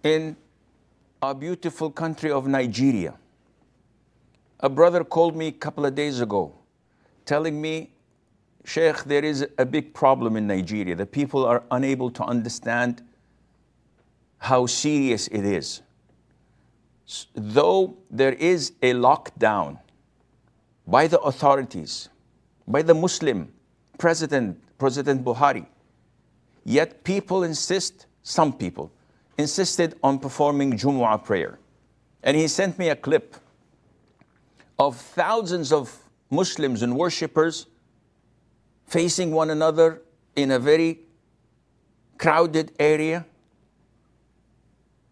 in our beautiful country of Nigeria. A brother called me a couple of days ago telling me, Sheikh, there is a big problem in Nigeria. The people are unable to understand how serious it is. Though there is a lockdown by the authorities, by the Muslim President Buhari, yet people insist, some people insisted on performing Jumu'ah prayer. And he sent me a clip of thousands of Muslims and worshippers facing one another in a very crowded area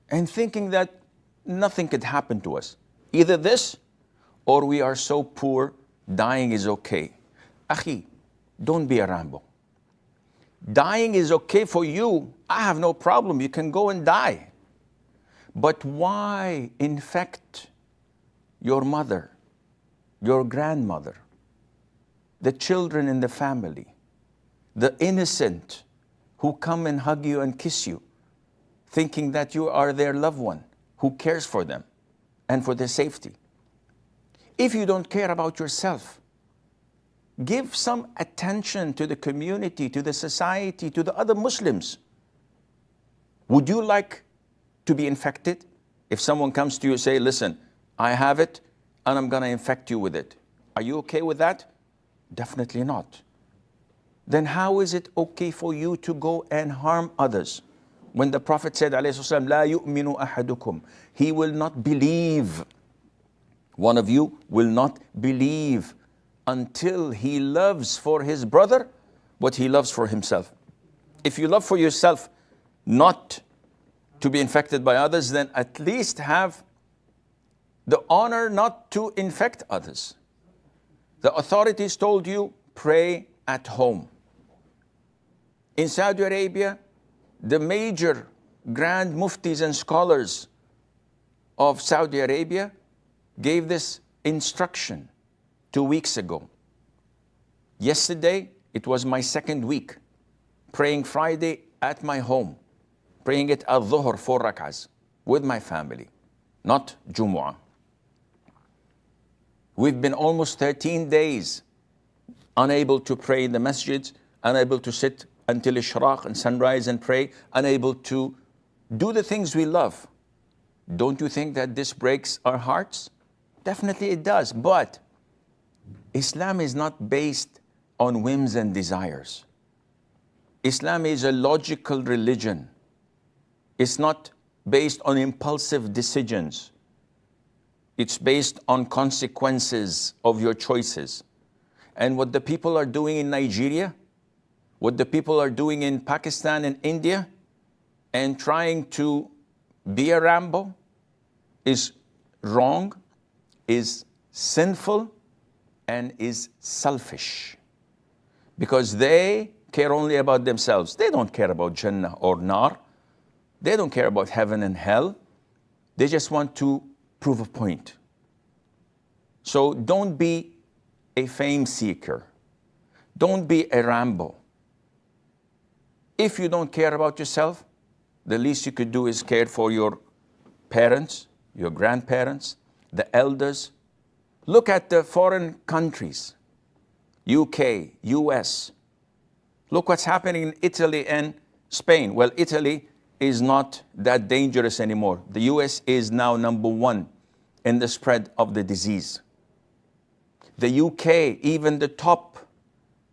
and thinking that nothing could happen to us. Either this or we are so poor, dying is okay. Akhi, don't be a Rambo. Dying is okay for you. I have no problem. You can go and die. But why infect your mother, your grandmother, the children in the family, the innocent who come and hug you and kiss you, thinking that you are their loved one who cares for them and for their safety? If you don't care about yourself, give some attention to the community, to the society, to the other Muslims. Would you like to be infected? If someone comes to you and say, listen, I have it and I'm going to infect you with it. Are you okay with that? Definitely not. Then how is it okay for you to go and harm others? When the Prophet said, alayhi salam, la yu'minu ahadukum, he will not believe. One of you will not believe until he loves for his brother what he loves for himself. If you love for yourself not to be infected by others, then at least have the honor not to infect others. The authorities told you, pray at home. In Saudi Arabia, the major grand muftis and scholars of Saudi Arabia gave this instruction 2 weeks ago. Yesterday, it was my second week, praying Friday at my home, praying it al-Dhuhr 4 rak'ahs with my family, not Jumu'ah. We've been almost 13 days unable to pray in the masjid, unable to sit until Ishraq and sunrise and pray, unable to do the things we love. Don't you think that this breaks our hearts? Definitely it does, but Islam is not based on whims and desires. Islam is a logical religion. It's not based on impulsive decisions. It's based on consequences of your choices. And what the people are doing in Nigeria, what the people are doing in Pakistan and India, and trying to be a Rambo, is wrong, is sinful, and is selfish. Because they care only about themselves. They don't care about Jannah or Nar. They don't care about heaven and hell. They just want to prove a point. So don't be a fame seeker. Don't be a Rambo. If you don't care about yourself, the least you could do is care for your parents, your grandparents, the elders. Look at the foreign countries, UK, US. Look what's happening in Italy and Spain. Well, Italy is not that dangerous anymore. The US is now #1 in the spread of the disease. The UK, even the top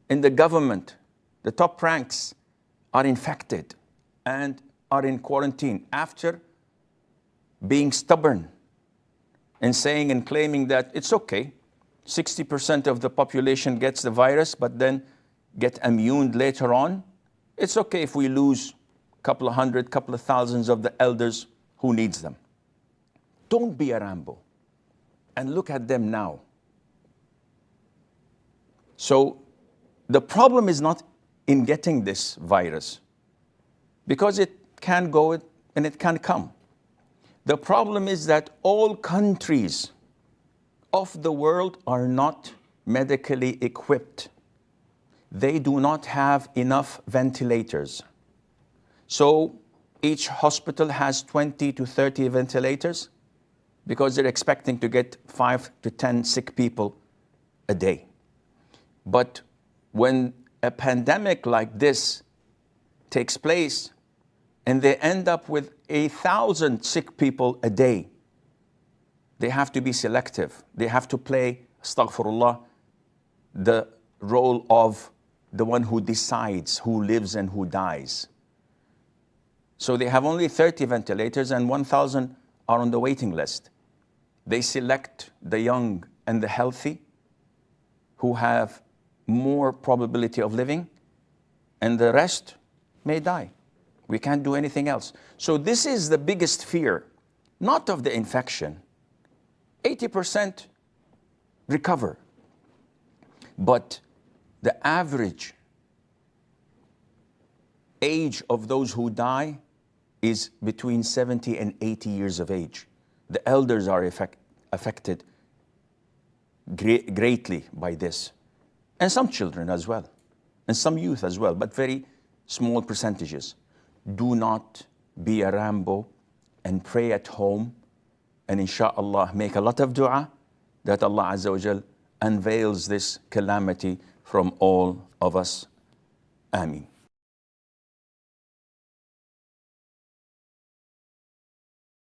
in the government, the top ranks are infected and are in quarantine after being stubborn and saying and claiming that it's okay. 60% of the population gets the virus, but then get immune later on. It's okay if we lose a couple of hundred, couple of thousands of the elders. Who needs them? Don't be a Rambo. And look at them now. So the problem is not in getting this virus, because it can go and it can come. The problem is that all countries of the world are not medically equipped. They do not have enough ventilators. So Each hospital has 20 to 30 ventilators because they're expecting to get 5 to 10 sick people a day. But when a pandemic like this takes place and they end up with 1,000 sick people a day, they have to be selective. They have to play, astaghfirullah, the role of the one who decides who lives and who dies. So they have only 30 ventilators and 1,000 are on the waiting list. They select the young and the healthy who have more probability of living, and the rest may die. We can't do anything else. So this is the biggest fear, not of the infection. 80% recover. But the average age of those who die is between 70 and 80 years of age. The elders are affected greatly by this. And some children as well. And some youth as well, but very small percentages. Do not be a Rambo and pray at home. And inshallah, make a lot of dua that Allah Azza wa Jal unveils this calamity from all of us. Ameen.